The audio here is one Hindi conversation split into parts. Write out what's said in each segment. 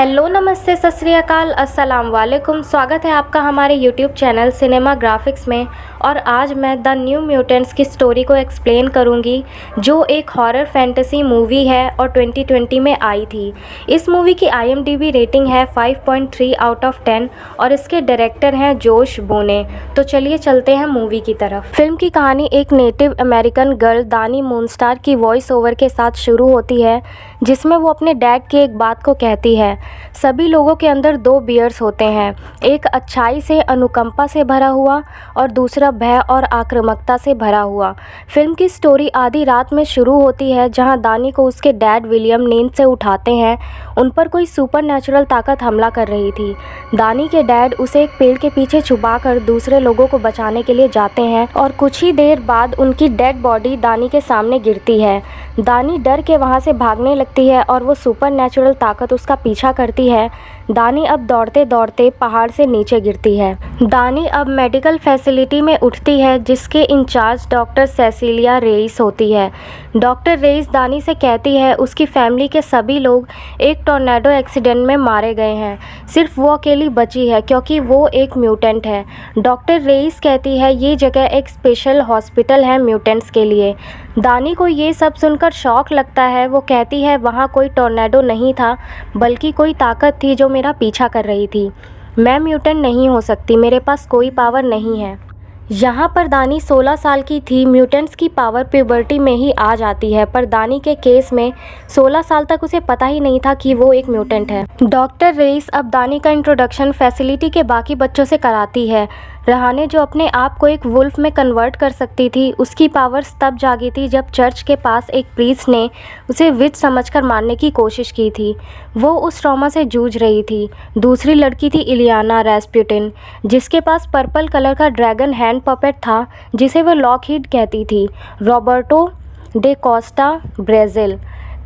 हेलो नमस्ते सत श्री अकाल अस्सलाम वालेकुम। स्वागत है आपका हमारे यूट्यूब चैनल सिनेमा ग्राफिक्स में। और आज मैं द न्यू म्यूटेंट्स की स्टोरी को एक्सप्लेन करूंगी, जो एक हॉरर फैंटेसी मूवी है और 2020 में आई थी। इस मूवी की IMDb रेटिंग है 5.3 आउट ऑफ 10 और इसके डायरेक्टर हैं जोश बोने। तो चलिए चलते हैं मूवी की तरफ। फिल्म की कहानी एक नेटिव अमेरिकन गर्ल दानी मूनस्टार की वॉइस ओवर के साथ शुरू होती है, जिसमें वो अपने डैड की एक बात को कहती है। सभी लोगों के अंदर दो बियर्स होते हैं, एक अच्छाई से अनुकंपा से भरा हुआ और दूसरा भय और आक्रामकता से भरा हुआ। फिल्म की स्टोरी आधी रात में शुरू होती है, जहां दानी को उसके डैड विलियम नींद से उठाते हैं। उन पर कोई सुपरनैचुरल ताकत हमला कर रही थी। दानी के डैड उसे एक पेड़ के पीछे छुपाकर दूसरे लोगों को बचाने के लिए जाते हैं और कुछ ही देर बाद उनकी डेड बॉडी दानी के सामने गिरती है। दानी डर के वहां से भागने लगती है और वो सुपरनैचुरल ताकत उसका पीछा करती है। दानी अब दौड़ते दौड़ते पहाड़ से नीचे गिरती है। दानी अब मेडिकल फैसिलिटी में उठती है, जिसके इंचार्ज डॉक्टर सेसिलिया रेइस होती है। डॉक्टर रेइस दानी से कहती है उसकी फैमिली के सभी लोग एक टोर्नेडो एक्सीडेंट में मारे गए हैं, सिर्फ वो अकेली बची है क्योंकि वो एक म्यूटेंट है। डॉक्टर रेइस कहती है ये जगह एक स्पेशल हॉस्पिटल है म्यूटेंट्स के लिए। दानी को ये सब सुनकर शॉक लगता है। वो कहती है वहाँ कोई टोर्नेडो नहीं था, बल्कि कोई ताकत थी जो मेरा पीछा कर रही थी। मैं म्यूटेंट नहीं हो सकती, मेरे पास कोई पावर नहीं है। यहाँ पर दानी 16 साल की थी। म्यूटेंट्स की पावर प्यूबर्टी में ही आ जाती है, पर दानी के केस में 16 साल तक उसे पता ही नहीं था कि वो एक म्यूटेंट है। डॉक्टर रेइस अब दानी का इंट्रोडक्शन फैसिलिटी के बाकी बच्चों से कराती है। रहाने जो अपने आप को एक वुल्फ में कन्वर्ट कर सकती थी, उसकी पावर्स तब जागी थी जब चर्च के पास एक प्रीस्ट ने उसे विच समझकर मारने की कोशिश की थी। वो उस ट्रॉमा से जूझ रही थी। दूसरी लड़की थी इलियाना रास्पुटिन, जिसके पास पर्पल कलर का ड्रैगन हैंड पपेट था, जिसे वो लॉकहीड कहती थी। रॉबर्टो डे कोस्टा ब्राज़ील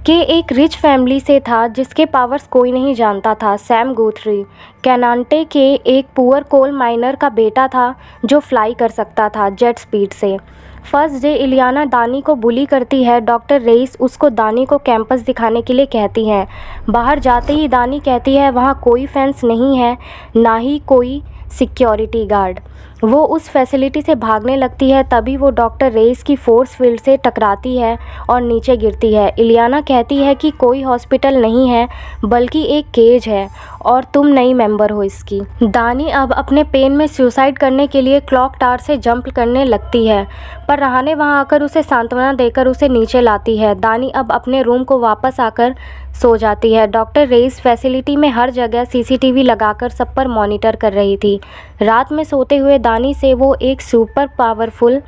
के एक रिच फैमिली से था, जिसके पावर्स कोई नहीं जानता था। सैम गुथरी कैनान्टे के एक पुअर कोल माइनर का बेटा था, जो फ्लाई कर सकता था जेट स्पीड से। फर्स्ट डे इलियाना दानी को बुली करती है। डॉक्टर रेइस उसको दानी को कैंपस दिखाने के लिए कहती हैं। बाहर जाते ही दानी कहती है वहाँ कोई फेंस नहीं है, ना ही कोई सिक्योरिटी गार्ड। वो उस फैसिलिटी से भागने लगती है, तभी वो डॉक्टर रेइस की फोर्स फील्ड से टकराती है और नीचे गिरती है। इलियाना कहती है कि कोई हॉस्पिटल नहीं है, बल्कि एक केज है और तुम नई मेंबर हो इसकी। दानी अब अपने पेन में सुसाइड करने के लिए क्लॉक टावर से जंप करने लगती है, पर रहाने वहां आकर उसे सांत्वना देकर उसे नीचे लाती है। दानी अब अपने रूम को वापस आकर सो जाती है। डॉक्टर रेइस फैसिलिटी में हर जगह CCTV लगाकर सब पर मॉनिटर कर रही थी। रात में सोते हुए दानी से वो एक सुपर पावरफुल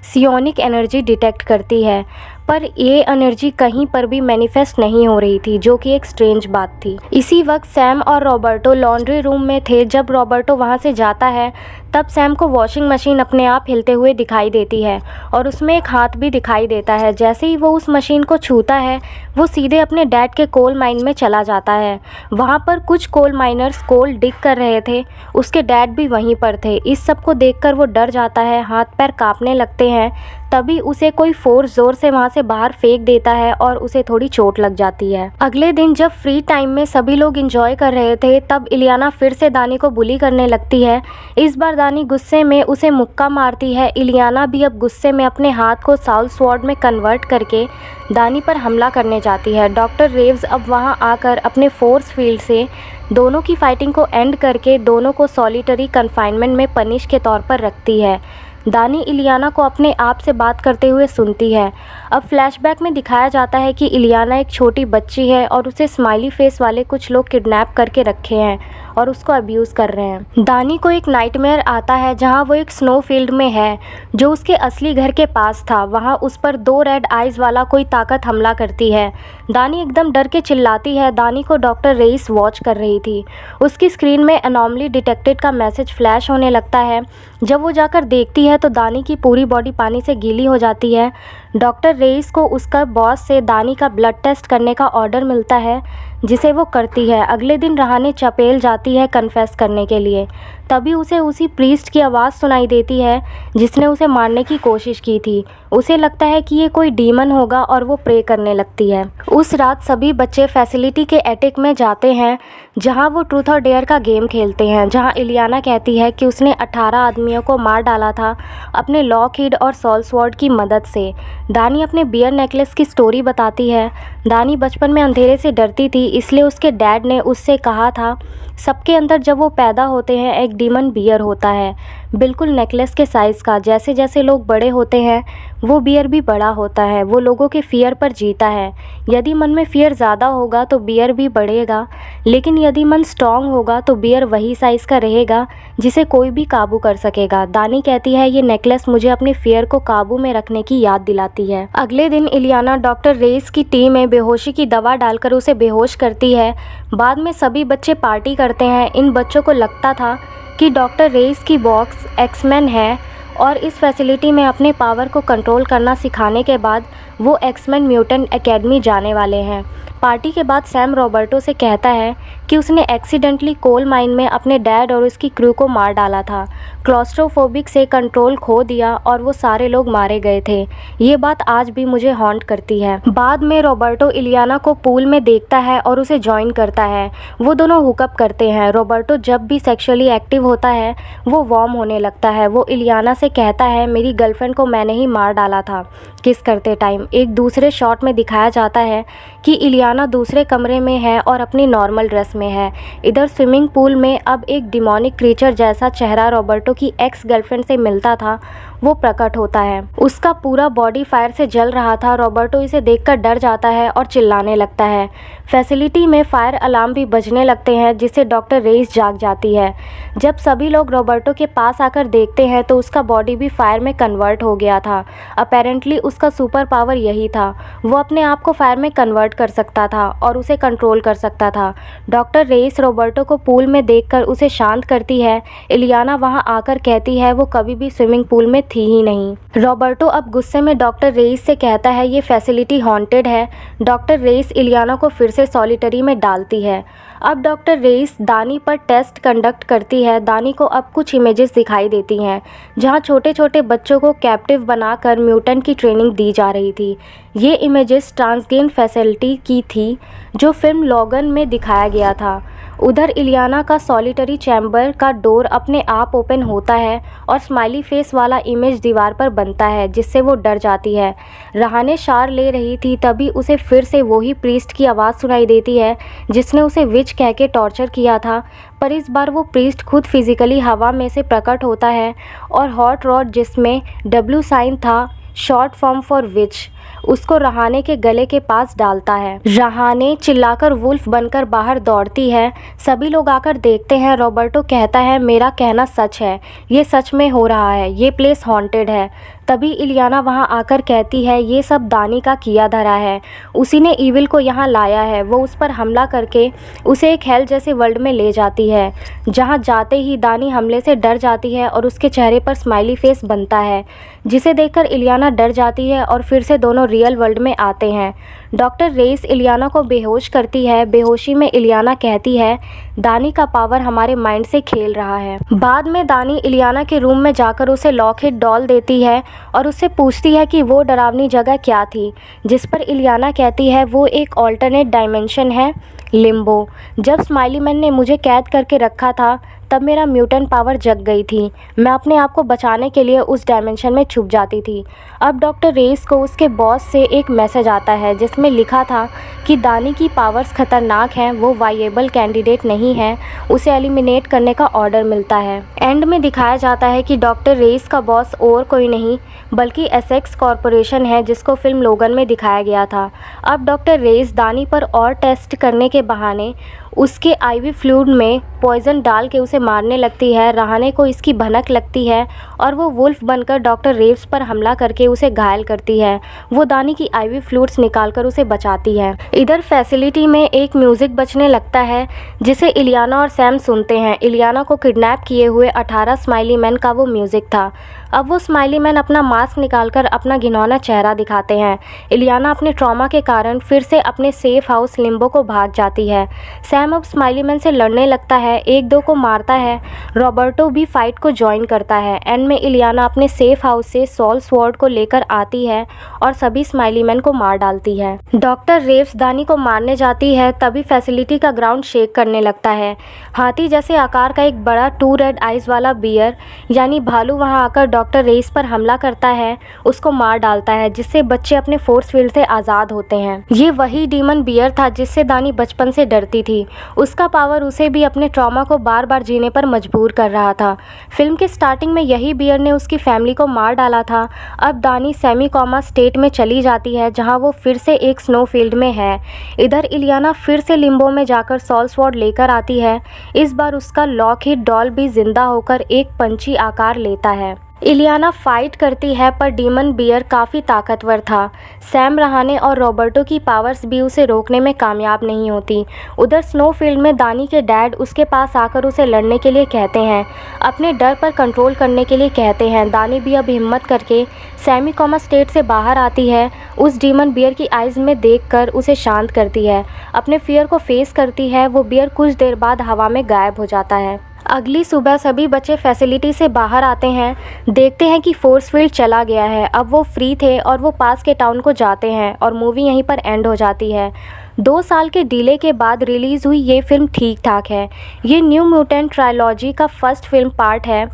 सियोनिक एनर्जी डिटेक्ट करती है, पर ये एनर्जी कहीं पर भी मैनिफेस्ट नहीं हो रही थी, जो कि एक स्ट्रेंज बात थी। इसी वक्त सैम और रॉबर्टो लॉन्ड्री रूम में थे। जब रॉबर्टो वहां से जाता है, तब सैम को वॉशिंग मशीन अपने आप हिलते हुए दिखाई देती है और उसमें एक हाथ भी दिखाई देता है। जैसे ही वो उस मशीन को छूता है, वो सीधे अपने डैड के कोल माइन में चला जाता है। वहाँ पर कुछ कोल माइनर्स कोल डिग कर रहे थे, उसके डैड भी वहीं पर थे। इस सब को देखकर वो डर जाता है, हाथ पैर कांपने लगते हैं। तभी उसे कोई फोर्स जोर से वहाँ से बाहर फेंक देता है और उसे थोड़ी चोट लग जाती है। अगले दिन जब फ्री टाइम में सभी लोग एंजॉय कर रहे थे, तब इलियाना फिर से दानी को बुली करने लगती है। इस बार दानी गुस्से में उसे मुक्का मारती है। इलियाना भी अब गुस्से में अपने हाथ को साउल स्वॉर्ड में कन्वर्ट करके दानी पर हमला करने जाती है। डॉक्टर रेव्स अब वहां आकर अपने फोर्स फील्ड से दोनों की फाइटिंग को एंड करके दोनों को सॉलिटरी कन्फाइनमेंट में पनिश के तौर पर रखती है। दानी इलियाना को अपने आप से बात करते हुए सुनती है। अब फ्लैशबैक में दिखाया जाता है कि इलियाना एक छोटी बच्ची है और उसे स्माइली फेस वाले कुछ लोग किडनैप करके रखे हैं और उसको अब्यूज़ कर रहे हैं। दानी को एक नाइटमेयर आता है, जहां वो एक स्नो फील्ड में है, जो उसके असली घर के पास था। वहां उस पर 2 रेड आइज़ वाला कोई ताकत हमला करती है। दानी एकदम डर के चिल्लाती है। दानी को डॉक्टर रेइस वॉच कर रही थी। उसकी स्क्रीन में अनॉमली डिटेक्टेड का मैसेज फ्लैश होने लगता है। जब वो जाकर देखती है तो दानी की पूरी बॉडी पानी से गीली हो जाती है। डॉक्टर रेइस को उसका बॉस से दानी का ब्लड टेस्ट करने का ऑर्डर मिलता है। जिसे वो करती है। अगले दिन रहाने चपेल जाती है कन्फेस करने के लिए। तभी उसे उसी प्रीस्ट की आवाज़ सुनाई देती है जिसने उसे मारने की कोशिश की थी। उसे लगता है कि ये कोई डीमन होगा और वो प्रे करने लगती है। उस रात सभी बच्चे फैसिलिटी के एटिक में जाते हैं जहां वो ट्रूथ और डेयर का गेम खेलते हैं, जहां इलियाना कहती है कि उसने 18 आदमियों को मार डाला था अपने लॉकहीड और सोल्सवर्ड की मदद से। दानी अपने बियर नेकलेस की स्टोरी बताती है। दानी बचपन में अंधेरे से डरती थी, इसलिए उसके डैड ने उससे कहा था सबके अंदर जब वो पैदा होते हैं एक डीमन बियर होता है, बिल्कुल नेकलेस के साइज़ का। जैसे जैसे लोग बड़े होते हैं वो बियर भी बड़ा होता है। वो लोगों के फियर पर जीता है। यदि मन में फियर ज़्यादा होगा तो बियर भी बढ़ेगा, लेकिन यदि मन स्ट्रांग होगा तो बियर वही साइज़ का रहेगा जिसे कोई भी काबू कर सकेगा। दानी कहती है ये नेकलेस मुझे अपने फियर को काबू में रखने की याद दिलाती है। अगले दिन इलियाना डॉक्टर रेस की टीम में बेहोशी की दवा डालकर उसे बेहोश करती है। बाद में सभी बच्चे पार्टी करते हैं। इन बच्चों को लगता था कि डॉक्टर रेस की बॉक्स एक्समैन है और इस फैसिलिटी में अपने पावर को कंट्रोल करना सिखाने के बाद वो एक्समैन म्यूटेंट एकेडमी जाने वाले हैं। पार्टी के बाद सैम रॉबर्टो से कहता है कि उसने एक्सीडेंटली कोल माइन में अपने डैड और उसकी क्रू को मार डाला था। क्लॉस्ट्रोफोबिक से कंट्रोल खो दिया और वो सारे लोग मारे गए थे। ये बात आज भी मुझे हॉन्ट करती है। बाद में रॉबर्टो इलियाना को पूल में देखता है और उसे ज्वाइन करता है। वो दोनों हुकअप करते हैं। रॉबर्टो जब भी सेक्सुअली एक्टिव होता है वो वार्म होने लगता है। वो इलियाना से कहता है मेरी गर्लफ्रेंड को मैंने ही मार डाला था। किस करते टाइम एक दूसरे शॉट में दिखाया जाता है कि इलियाना दूसरे कमरे में है और अपनी नॉर्मल ड्रेस में है। इधर स्विमिंग पूल में अब एक डिमोनिक क्रीचर जैसा चेहरा रॉबर्टो की एक्स गर्लफ्रेंड से मिलता था वो प्रकट होता है। उसका पूरा बॉडी फायर से जल रहा था। रॉबर्टो इसे देखकर डर जाता है और चिल्लाने लगता है। फैसिलिटी में फायर अलार्म भी बजने लगते हैं जिससे डॉक्टर रेस जाग जाती है। जब सभी लोग रॉबर्टो के पास आकर देखते हैं तो उसका बॉडी भी फायर में कन्वर्ट हो गया था। अपेरेंटली उसका सुपर पावर यही था, वो अपने आप को फायर में कन्वर्ट कर सकता था और उसे कंट्रोल कर सकता था। डॉक्टर रेस रॉबर्टो को पूल में देखकर उसे शांत करती है। इलियाना वहां आकर कहती है वो कभी भी स्विमिंग पूल में थी ही नहीं। रॉबर्टो अब गुस्से में डॉक्टर रेस से कहता है ये फैसिलिटी हॉन्टेड है। डॉक्टर रेस इलियाना को फिर से सॉलिटरी में डालती है। अब डॉक्टर रेस दानी पर टेस्ट कंडक्ट करती है। दानी को अब कुछ इमेजेस दिखाई देती हैं जहां छोटे छोटे बच्चों को कैप्टिव बनाकर म्यूटेंट की ट्रेनिंग दी जा रही थी। ये इमेजेस ट्रांसजेन फैसिलिटी की थी जो फिल्म लॉगन में दिखाया गया था। उधर इलियाना का सॉलिटरी चैम्बर का डोर अपने आप ओपन होता है और स्माइली फेस वाला इमेज दीवार पर बनता है जिससे वो डर जाती है। रहाने शार ले रही थी तभी उसे फिर से वही प्रीस्ट की आवाज़ सुनाई देती है जिसने उसे विच कह के टॉर्चर किया था, पर इस बार वो प्रीस्ट खुद फिजिकली हवा में से प्रकट होता है और हॉट रॉड जिसमें W साइन था शॉर्ट फॉर्म फॉर विच उसको रहाने के गले के पास डालता है। रहाने चिल्लाकर वुल्फ बनकर बाहर दौड़ती है। सभी लोग आकर देखते हैं। रॉबर्टो कहता है मेरा कहना सच है, ये सच में हो रहा है, ये प्लेस हॉन्टेड है। तभी इलियाना वहां आकर कहती है ये सब दानी का किया धरा है, उसी ने ईविल को यहाँ लाया है। वो उस पर हमला करके उसे एक हेल जैसे वर्ल्ड में ले जाती है जहाँ जाते ही दानी हमले से डर जाती है और उसके चेहरे पर स्माइली फेस बनता है जिसे देखकर इलियाना डर जाती है और फिर से दोनों रियल वर्ल्ड में आते हैं। डॉक्टर रेस इलियाना को बेहोश करती है। बेहोशी में इलियाना कहती है दानी का पावर हमारे माइंड से खेल रहा है। बाद में दानी इलियाना के रूम में जाकर उसे लॉकहीड डॉल देती है और उससे पूछती है कि वो डरावनी जगह क्या थी, जिस पर इलियाना कहती है वो एक ऑल्टरनेट डायमेंशन है, लिम्बो। जब स्माइली मैन ने मुझे कैद करके रखा था तब मेरा म्यूटेंट पावर जग गई थी। मैं अपने आप को बचाने के लिए उस डायमेंशन में छुप जाती थी। अब डॉक्टर रेस को उसके बॉस से एक मैसेज आता है जिसमें लिखा था कि दानी की पावर्स खतरनाक हैं, वो वाइएबल कैंडिडेट नहीं है, उसे एलिमिनेट करने का ऑर्डर मिलता है। एंड में दिखाया जाता है कि डॉक्टर रेस का बॉस और कोई नहीं बल्कि एसेक्स कॉरपोरेशन है जिसको फिल्म लोगन में दिखाया गया था। अब डॉक्टर रेस दानी पर और टेस्ट करने के बहाने उसके आईवी फ्लूइड में पॉइजन डाल के उसे मारने लगती है। रहाने को इसकी भनक लगती है और वो वुल्फ बनकर डॉक्टर रेव्स पर हमला करके उसे घायल करती है। वो दानी की आईवी फ्लूइड्स निकालकर उसे बचाती है। इधर फैसिलिटी में एक म्यूज़िक बजने लगता है जिसे इलियाना और सैम सुनते हैं। इलियाना को किडनैप किए हुए 18 स्माइली मैन का वो म्यूज़िक था। अब वो स्माइली मैन अपना मास्क निकालकर अपना घिनौना चेहरा दिखाते हैं। इलियाना अपने ट्रॉमा के कारण फिर से अपने सेफ हाउस लिम्बो को भाग जाती है। सैम अब स्माइली मैन से लड़ने लगता है, एक दो को मारता है। रॉबर्टो भी फाइट को ज्वाइन करता है। एंड में इलियाना अपने सेफ हाउस से सॉल स्वॉर्ड को लेकर आती है और सभी स्माइली मैन को मार डालती है। डॉक्टर रेव्स दानी को मारने जाती है, तभी फैसिलिटी का ग्राउंड शेक करने लगता है। हाथी जैसे आकार का एक बड़ा 2 रेड आइज वाला बियर यानी भालू वहां आकर डॉक्टर रेस पर हमला करता है, उसको मार डालता है, जिससे बच्चे अपने फोर्स फील्ड से आज़ाद होते हैं। ये वही डीमन बियर था जिससे दानी बचपन से डरती थी। उसका पावर उसे भी अपने ट्रॉमा को बार बार जीने पर मजबूर कर रहा था। फिल्म के स्टार्टिंग में यही बियर ने उसकी फैमिली को मार डाला था। अब दानी सेमी कॉमा स्टेट में चली जाती है, जहां वो फिर से एक स्नो फील्ड में है। इधर इलियाना फिर से लिम्बो में जाकर सॉल स्वॉर्ड लेकर आती है। इस बार उसका लॉकहीड डॉल भी जिंदा होकर एक पंछी आकार लेता है। इलियाना फाइट करती है, पर डीमन बियर काफ़ी ताकतवर था। सैम रहाने और रॉबर्टो की पावर्स भी उसे रोकने में कामयाब नहीं होती। उधर स्नोफील्ड में दानी के डैड उसके पास आकर उसे लड़ने के लिए कहते हैं, अपने डर पर कंट्रोल करने के लिए कहते हैं। दानी भी अब हिम्मत करके सेमी कॉमा स्टेट से बाहर आती है। उस डीमन बियर की आइज़ में देखकर उसे शांत करती है, अपने फियर को फेस करती है। वो बियर कुछ देर बाद हवा में गायब हो जाता है। अगली सुबह सभी बच्चे फैसिलिटी से बाहर आते हैं, देखते हैं कि फोर्स फील्ड चला गया है। अब वो फ्री थे और वो पास के टाउन को जाते हैं और मूवी यहीं पर एंड हो जाती है। 2 साल के डिले के बाद रिलीज़ हुई ये फिल्म ठीक ठाक है। ये न्यू म्यूटेंट ट्रायलॉजी का फर्स्ट फिल्म पार्ट है।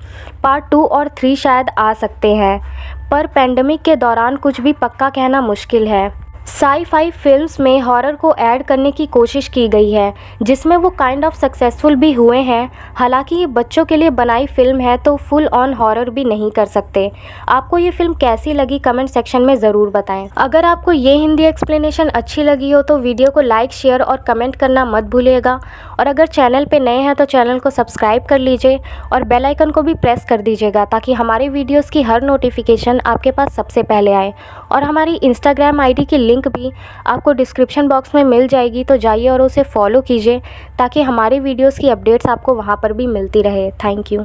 पार्ट 2 और 3 शायद आ सकते हैं, पर पेंडेमिक के दौरान कुछ भी पक्का कहना मुश्किल है। साई-फाई फिल्म्स में हॉरर को ऐड करने की कोशिश की गई है, जिसमें वो काइंड ऑफ सक्सेसफुल भी हुए हैं। हालांकि ये बच्चों के लिए बनाई फिल्म है, तो फुल ऑन हॉरर भी नहीं कर सकते। आपको ये फिल्म कैसी लगी कमेंट सेक्शन में ज़रूर बताएं। अगर आपको ये हिंदी एक्सप्लेनेशन अच्छी लगी हो तो वीडियो को लाइक, शेयर और कमेंट करना मत भूलिएगा। और अगर चैनल पर नए हैं तो चैनल को सब्सक्राइब कर लीजिए और बेल आइकन को भी प्रेस कर दीजिएगा, ताकि हमारे वीडियोज़ की हर नोटिफिकेशन आपके पास सबसे पहले आए। और हमारी इंस्टाग्राम ID की लिंक भी आपको डिस्क्रिप्शन बॉक्स में मिल जाएगी, तो जाइए और उसे फॉलो कीजिए, ताकि हमारे वीडियोस की अपडेट्स आपको वहां पर भी मिलती रहे। Thank you.